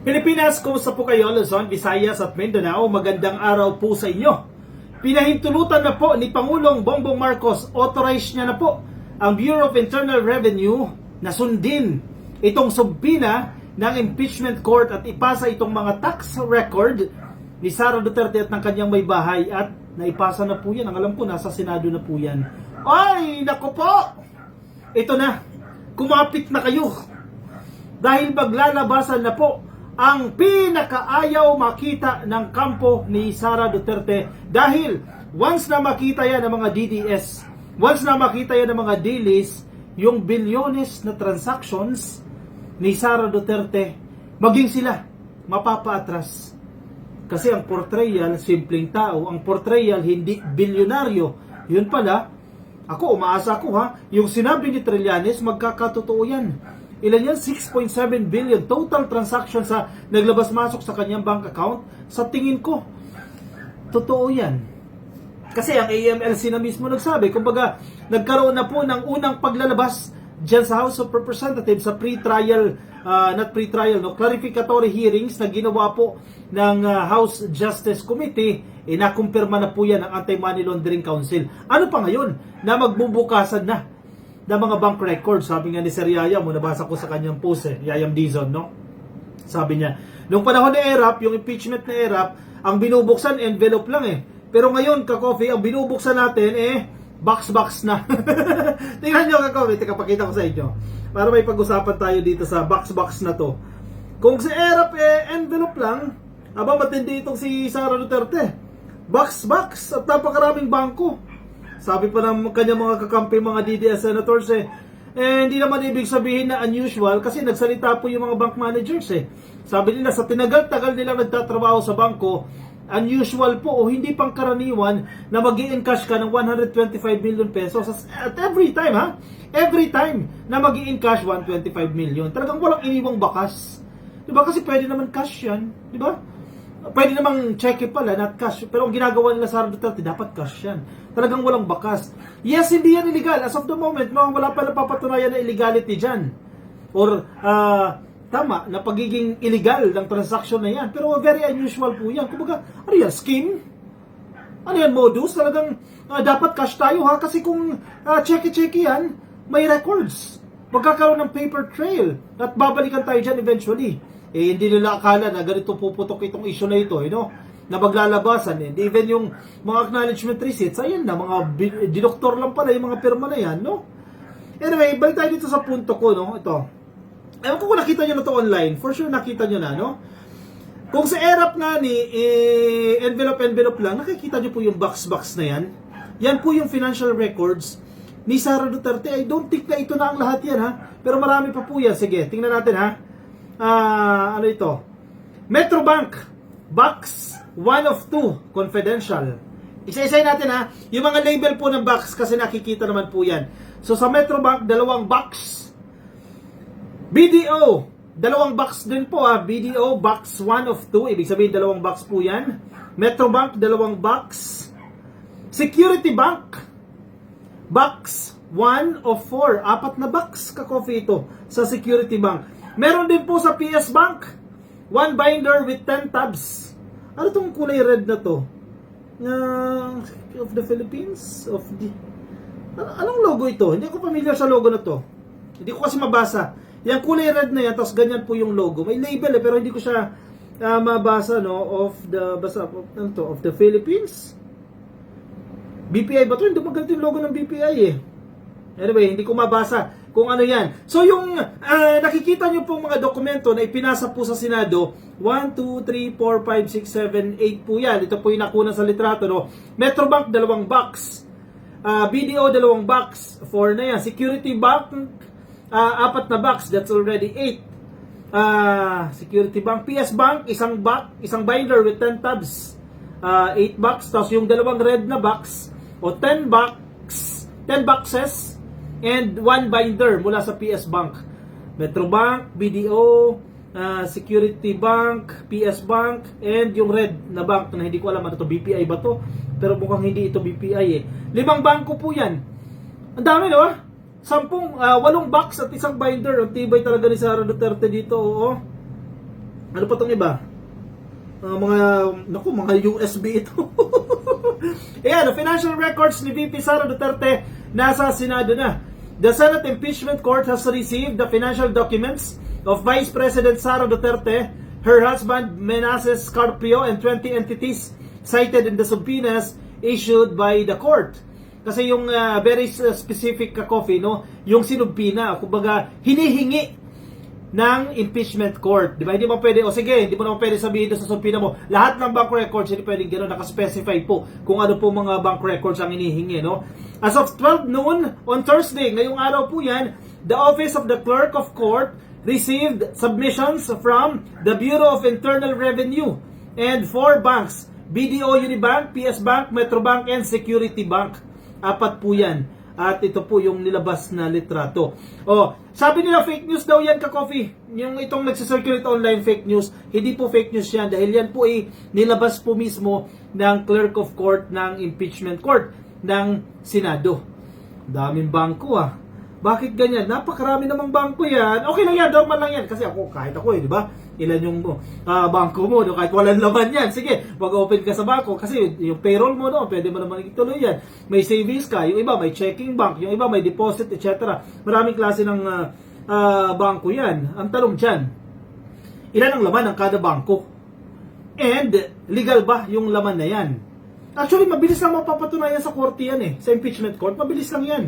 Pilipinas, kumusta po kayo? Luzon, Visayas at Mindanao, magandang araw po sa inyo. Pinahintulutan na po ni Pangulong Bongbong Marcos, authorized niya na po ang Bureau of Internal Revenue na sundin itong subpina ng impeachment court at ipasa itong mga tax record ni Sara Duterte at ng kanyang may bahay at naipasa na po yan. Ang alam ko, nasa Senado na po yan. Ay, naku po! Ito na, kumapit na kayo. Dahil maglalabasan na po ang pinakaayaw makita ng kampo ni Sara Duterte. Dahil once na makita yan ng mga DDS, once na makita yan ng mga DILIS, yung bilyones na transactions ni Sara Duterte, maging sila mapapaatras. Kasi ang portrayal, simpleng tao. Ang portrayal, hindi bilyonaryo. Yun pala, ako, umaasa ko ha, yung sinabi ni Trillanes, magkakatotoo yan. Ilan yan? 6.7 billion total transactions sa naglabas-masok sa kanyang bank account. Sa tingin ko, totoo yan. Kasi ang AMLC na mismo nagsabi, kumbaga, nagkaroon na po ng unang paglalabas dyan sa House of Representatives sa pre-trial, not pre-trial, no, clarificatory hearings na ginawa po ng House Justice Committee. Nakumpirma na po yan ng Anti-Money Laundering Council. Ano pa ngayon na magbubukasan na ng mga bank records? Sabi nga ni Sir Yayam, nabasa ko sa kanyang post, Yayam Dizon, no? Sabi niya, nung panahon ni ERAP, yung impeachment ni ERAP, ang binubuksan, envelope lang Pero ngayon, ka-coffee, ang binubuksan natin, box na. Tingnan nyo, ka-coffee, pakita ko sa inyo. Para may pag-usapan tayo dito sa box na to. Kung si ERAP, envelope lang, matindi itong si Sara Duterte. Box, at napakaraming bangko. Sabi pa ng kanyang mga kakampi, mga DDS senators, hindi naman ibig sabihin na unusual kasi nagsalita po yung mga bank managers. Sabi nila, sa tinagal-tagal nilang nagtatrabaho sa bangko, unusual po o hindi pangkaraniwan na mag-i-encash ka ng 125 million pesos at every time, every time na mag-i-encash 125 million. Talagang walang iniwang bakas. Diba? Kasi pwede naman cash yan. Diba? Pwede namang cheque pala, not cash. Pero ang ginagawa nila sa Sara Duterte, dapat cash yan. Talagang walang bakas. Yes, hindi yan illegal. As of the moment, wala pa napapatunayan na illegality dyan. Or, tama, na pagiging illegal ng transaction na yan. Pero very unusual po yan. Kumbaga, ano yan, scheme? Ano yan, modus? Talagang dapat cash tayo Kasi kung cheque-cheque yan, may records. Magkakaroon ng paper trail. At babalikan tayo dyan eventually. Hindi nila akala na ganito puputok itong issue na ito, na maglalabasan. Even yung mga acknowledgement receipts, ayan na, mga dinoktor lang pala yung mga pirma na yan, Anyway, balik tayo dito sa punto ko, Ito. Ewan ko kung nakita nyo na to online. For sure nakita nyo na, Kung sa ERAP nga ni envelope lang, nakikita nyo po yung box na yan. Yan po yung financial records ni Sara Duterte. I don't think na ito na ang lahat yan, Pero marami pa po yan. Sige, tingnan natin, ano ito? Metrobank, box 1 of 2, confidential. Isa-isay natin, yung mga label po ng box kasi nakikita naman po yan. So sa Metrobank, dalawang box. BDO, dalawang box din po, BDO, box 1 of 2, ibig sabihin dalawang box po yan. Metrobank, dalawang box. Security Bank, box 1 of 4, apat na box ka-coffee ito sa Security Bank. Meron din po sa PS Bank, 1 binder with 10 tabs. Ano itong kulay red na to? Of the Philippines? Anong logo ito? Hindi ako familiar sa logo na to. Hindi ko kasi mabasa. Yung kulay red na yan, tapos ganyan po yung logo. May label pero hindi ko siya mabasa, of the Philippines? BPI ba ito? Hindi maganda yung logo ng BPI Anyway, hindi ko mabasa kung ano yan. So yung nakikita nyo pong mga dokumento na ipinasa po sa Senado, 1, 2, 3, 4, 5, 6, 7, 8 po yan. Ito po yung nakunan sa litrato. Metrobank, dalawang box. BDO, dalawang box. 4 na yan. Security Bank, 4 na box. That's already 8. Security Bank. PS Bank, isang binder with 10 tabs. 8 box. Tapos yung dalawang red na box, o 10 boxes, and 1 binder mula sa PS Bank. Metrobank, BDO, Security Bank, PS Bank, and yung red na bank na hindi ko alam ano to, BPI ba to? Pero mukhang hindi ito BPI 5 bangko po yan. Ang dami, 8 box at isang binder. Ang tibay talaga ni Sara Duterte dito, Ano pa tong iba? Mga USB ito. Ayan, the financial records ni VP Sara Duterte nasa Senado na. The Senate Impeachment Court has received the financial documents of Vice President Sara Duterte, her husband Menaces Carpio, and 20 entities cited in the subpoenas issued by the court. Kasi yung very specific coffee, no? Yung sinubpina, kumbaga hinihingi ng impeachment court. Di ba? Hindi mo pwede, hindi mo naman pwede sabihin doon sa subpoena mo, lahat ng bank records, hindi pwedeng gano'n, nakaspecify po kung ano po mga bank records ang hinihingi, no? As of 12 noon on Thursday, ngayong araw po yan, the Office of the Clerk of Court received submissions from the Bureau of Internal Revenue and 4 banks, BDO Unibank, PS Bank, Metrobank, and Security Bank. 4 po yan. At ito po yung nilabas na litrato. Sabi nila fake news daw yan, ka-coffee. Yung itong nagsisirculate online fake news, hindi po fake news yan dahil yan po ay nilabas po mismo ng Clerk of Court ng Impeachment Court ng Senado. Daming bangko Bakit ganyan? Napakarami namang bangko yan. Okay lang yan, normal lang yan. Kasi kahit ako di ba? Ilan yung bangko mo, no? Kahit walang laman yan. Sige, mag-open ka sa bangko. Kasi yung payroll mo, no? Pwede mo naman ituloy yan. May savings ka. Yung iba, may checking bank. Yung iba, may deposit, etc. Maraming klase ng bangko yan. Ang tanong dyan, ilan ang laman ng kada bangko? And, legal ba yung laman na yan? Actually, mabilis lang mapapatunayan sa korte yan sa impeachment court. Mabilis lang yan.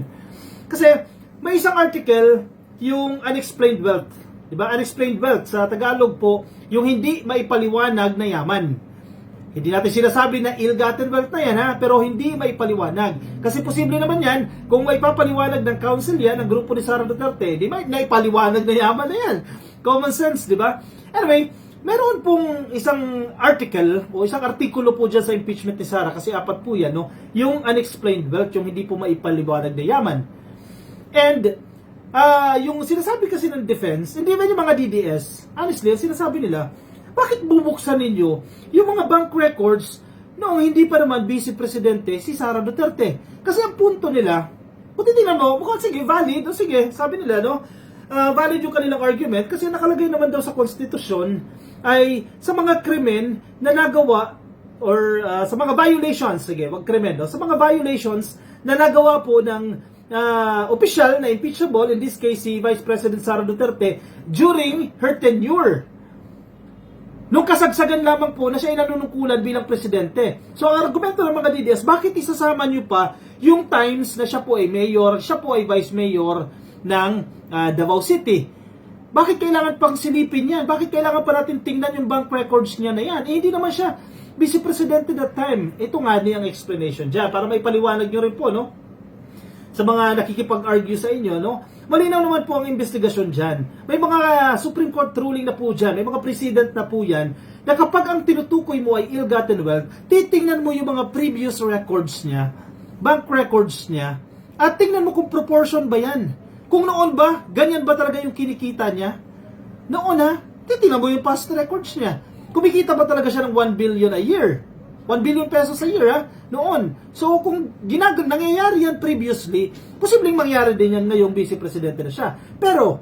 Kasi, may isang article, yung unexplained wealth. Diba? Unexplained wealth, sa Tagalog po, yung hindi maipaliwanag na yaman. Hindi natin sinasabi na ill-gotten wealth na yan, pero hindi maipaliwanag. Kasi posible naman yan, kung may papaliwanag ng council yan, ng grupo ni Sara Duterte, di ba, naipaliwanag na yaman na yan. Common sense, di ba? Anyway, meron pong isang article, o isang artikulo po dyan sa impeachment ni Sara, kasi 4 po yan, no? Yung unexplained wealth, yung hindi po maipaliwanag na yaman. And, yung sinasabi kasi ng defense, hindi ba yung mga DDS, honestly, ang sinasabi nila, bakit bubuksan ninyo yung mga bank records noong hindi pa naman Vice Presidente si Sara Duterte? Kasi ang punto nila, kung titignan mo, mukhang sige, valid, sige, sabi nila, no? Valid yung kanilang argument kasi nakalagay naman daw sa konstitusyon ay sa mga krimen na nagawa or sa mga violations, sige, wag krimen, no? Sa mga violations na nagawa po ng official na impeachable, in this case si Vice President Sara Duterte, during her tenure. Nung kasagsagan lamang po na siya ay nanunungkulan bilang presidente. So ang argumento ng mga DDS, bakit isasama niyo pa yung times na siya po ay mayor, siya po ay vice mayor ng Davao City? Bakit kailangan pang silipin yan? Bakit kailangan pa natin tingnan yung bank records niya na yan? Hindi naman siya vice presidente that time. Ito nga niyang explanation dyan, para may paliwanag nyo rin po, no? Sa mga nakikipag-argue sa inyo, no? Malinaw naman po ang investigasyon dyan. May mga Supreme Court ruling na po dyan, may mga precedent na po yan, na kapag ang tinutukoy mo ay ill-gotten wealth, titingnan mo yung mga previous records niya, bank records niya, at tingnan mo kung proportion ba yan. Kung noon ba, ganyan ba talaga yung kinikita niya? Noon titingnan mo yung past records niya. Kumikita ba talaga siya ng 1 billion a year? 1 billion pesos a year, noon. So, kung nangyayari yan previously, posibleng mangyari din yan ngayong Vice Presidente na siya. Pero,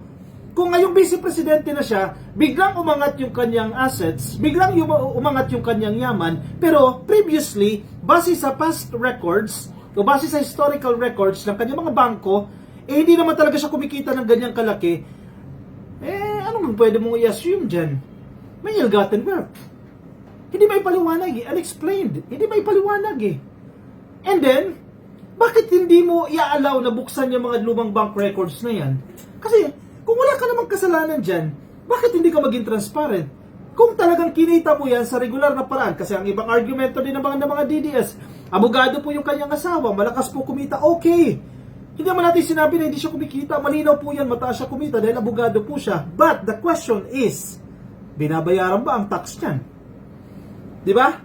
kung ngayong Vice Presidente na siya, biglang umangat yung kanyang assets, biglang umangat yung kanyang yaman, pero previously, base sa past records, o base sa historical records ng kanyang mga bangko, hindi naman talaga siya kumikita ng ganyang kalaki, anong pwede mong i-assume dyan? May ill-gotten wealth. Hindi may paliwanag unexplained. Hindi may paliwanag And then, bakit hindi mo i-allow na buksan yung mga lumang bank records na yan? Kasi, kung wala ka namang kasalanan dyan, bakit hindi ka maging transparent? Kung talagang kinita mo yan sa regular na paraan, kasi ang ibang argumento din ng mga DDS, abogado po yung kanyang asawa, malakas po kumita, okay. Hindi naman natin sinabi na hindi siya kumikita, malinaw po yan, mataas siya kumita dahil abogado po siya. But the question is, binabayaran ba ang tax niyan? Di ba?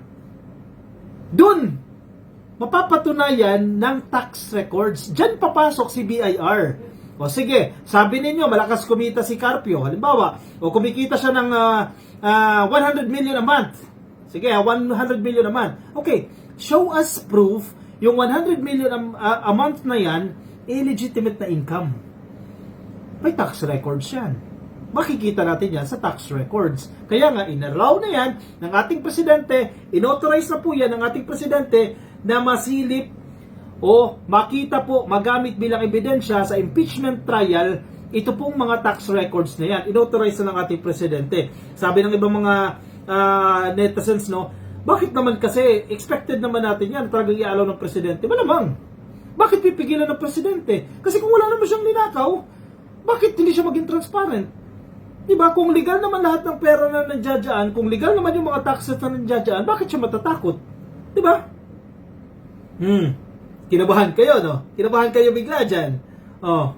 Doon, mapapatunayan ng tax records. Diyan papasok si BIR. O sige, sabi ninyo, malakas kumita si Carpio. Halimbawa, o kumikita siya ng 100 million a month. Sige, 100 million a month. Okay, show us proof yung 100 million a month na yan, illegitimate na income. May tax records yan. makikita natin yan sa tax records. Kaya nga, inallow na yan ng ating presidente, inauthorize na po yan ng ating presidente na masilip o makita po, magamit bilang ebidensya sa impeachment trial, ito pong mga tax records na yan. Inauthorize na ng ating presidente. Sabi ng ibang mga netizens, no, bakit naman kasi, expected naman natin yan, talagang i-allow ng presidente. Malamang, bakit pipigilan ng presidente? Kasi kung wala naman siyang ninakaw, bakit hindi siya maging transparent? Diba? Kung legal naman lahat ng pera na nandiyadyaan, kung legal naman yung mga taxes na nandiyadyaan, bakit siya matatakot? Diba? Kinabahan kayo, no? Kinabahan kayo bigla dyan. Oh.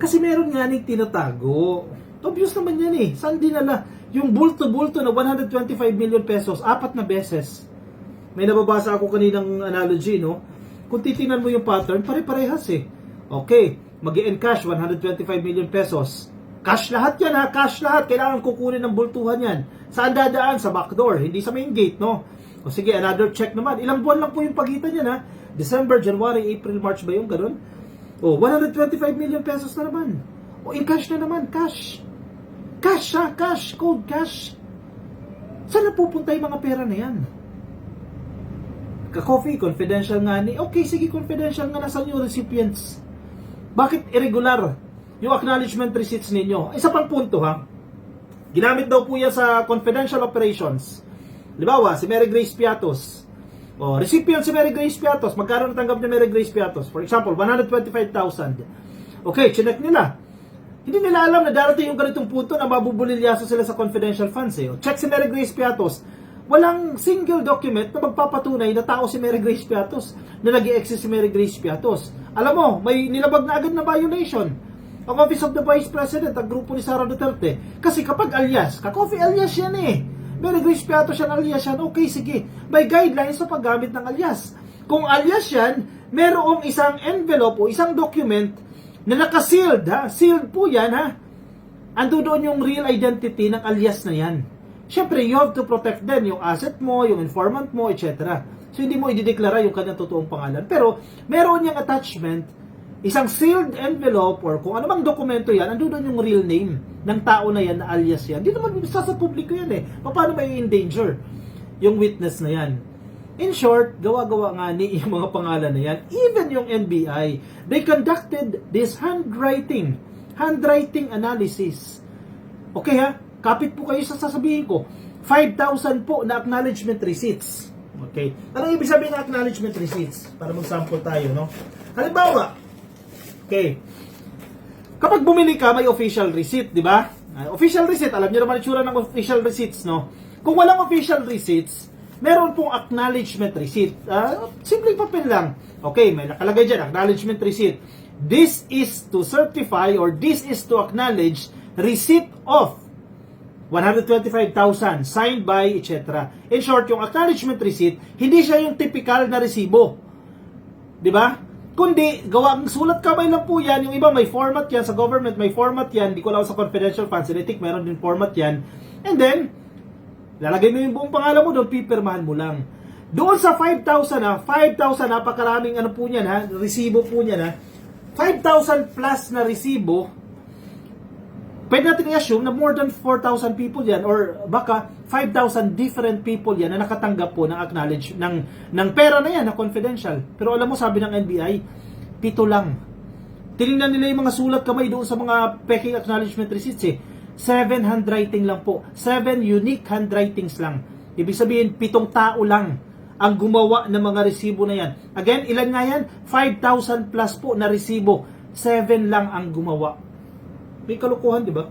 Kasi meron nga ning tinatago. Obvious naman yan eh. Saan dinala? Yung bulto-bulto na 125 million pesos, 4 na beses. May nababasa ako kaninang analogy, no? Kung titingnan mo yung pattern, pare-parehas eh. Okay, mag-i-encash 125 million pesos. Cash lahat yan ha, cash lahat. Kailangan kukunin ng bultuhan yan. Saan dadaan? Sa backdoor, hindi sa main gate, no? O sige, another check naman. Ilang buwan lang po yung pagitan yan ha. December, January, April, March ba yung ganun? O, 125 million pesos na naman. O, in-cash na naman, cash. Cash ha, cash, cold cash. Saan napupunta yung mga pera na yan? Ka-coffee, confidential nga ni. Okay, sige, confidential nga, nasan yung recipients? Bakit irregular yung acknowledgement receipts ninyo? Isa pang punto ha, ginamit daw po yan sa confidential operations. Halimbawa, si Mary Grace Piatos. O, recipient si Mary Grace Piatos. Magkano natanggap ni Mary Grace Piatos? For example, 125,000. Okay, chinek nila. Hindi nila alam na darating yung ganitong punto na mabubulilyaso sila sa confidential funds. Eh. O, check si Mary Grace Piatos. Walang single document na magpapatunay na tao si Mary Grace Piatos, na nag-i-exist si Mary Grace Piatos. Alam mo, may nilabag na agad na violation ang Office of the Vice President, ang grupo ni Sara Duterte. Kasi kapag alias, ka-coffee alias yan eh. Mary Grace Piatos yan, alias yan. Okay, sige. May guidelines sa paggamit ng alias. Kung alias yan, merong isang envelope o isang document na naka-sealed, ha? Sealed po yan, ha? Ando doon yung real identity ng alias na yan. Siyempre, you have to protect din yung asset mo, yung informant mo, etc. So, hindi mo i-declare yung kanyang totoong pangalan. Pero, meron yung attachment, isang sealed envelope or kung ano bang dokumento yan, ando doon yung real name ng tao na yan, na alias yan. Di naman sa publiko yan eh. Paano may endanger yung witness na yan? In short, gawa-gawa nga ni yung mga pangalan na yan. Even yung NBI, they conducted this handwriting analysis. Okay ha? Kapit po kayo sa sasabihin ko. 5,000 po na acknowledgement receipts. Okay. Ano ibig sabihin ng acknowledgement receipts? Para mag-sample tayo, no? Halimbawa, okay, kapag bumili ka, may official receipt, di ba? Official receipt, alam niyo naman itsura ng official receipts, no? Kung walang official receipts, meron pong acknowledgement receipt. Simpleng papel lang. Okay, may nakalagay dyan, acknowledgement receipt. This is to certify or this is to acknowledge receipt of 125,000 signed by, etc. In short, yung acknowledgement receipt, hindi siya yung typical na resibo. Di ba? Kundi, gawang sulat kamay lang po yan. Yung iba may format yan. Sa government may format yan. Di ko alam sa confidential funds. I think meron din format yan. And then, lalagay mo yung buong pangalan mo doon, pipirmahan mo lang. Doon sa 5,000 ha, 5,000 napakaraming ano po niyan ha, resibo po niyan ha. 5,000 plus na resibo, pwede natin i-assume na more than 4,000 people yan or baka 5,000 different people yan na nakatanggap po ng acknowledge ng pera na yan na confidential. Pero alam mo, sabi ng NBI, 7 lang. Tinignan nila yung mga sulat kamay doon sa mga peking acknowledgement receipts eh. 7 handwriting lang po. 7 unique handwritings lang. Ibig sabihin, 7 tao lang ang gumawa ng mga resibo na yan. Again, ilan nga yan? 5,000 plus po na resibo. 7 lang ang gumawa. May kalukuhan, di ba?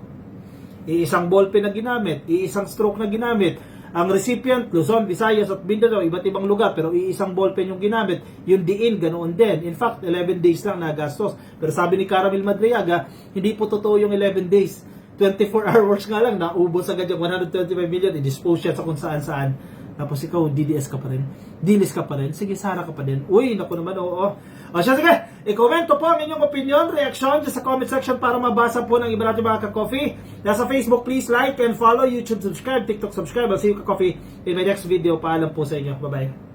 Iisang ballpen na ginamit, iisang stroke na ginamit. Ang recipient, Luzon, Visayas at Mindanao, iba't ibang lugar, pero iisang ballpen yung ginamit. Yung diin, ganoon din. In fact, 11 days lang nagastos. Pero sabi ni Caramel Madriaga, hindi po totoo yung 11 days. 24 hours nga lang, naubos agad yung 125 million, i-dispose siya sa kung saan-saan. Tapos ikaw, DDS ka pa rin. Dilis ka pa rin. Sige, Sara ka pa din. Uy, naku naman, oo. O siya, sige, i-comment po ang inyong opinion, reaction sa comment section para mabasa po ng iba natin mga ka-coffee. Nasa Facebook, please like and follow, YouTube subscribe, TikTok subscribe. I'll see you ka-coffee in my next video. Paalam po sa inyo. Bye-bye.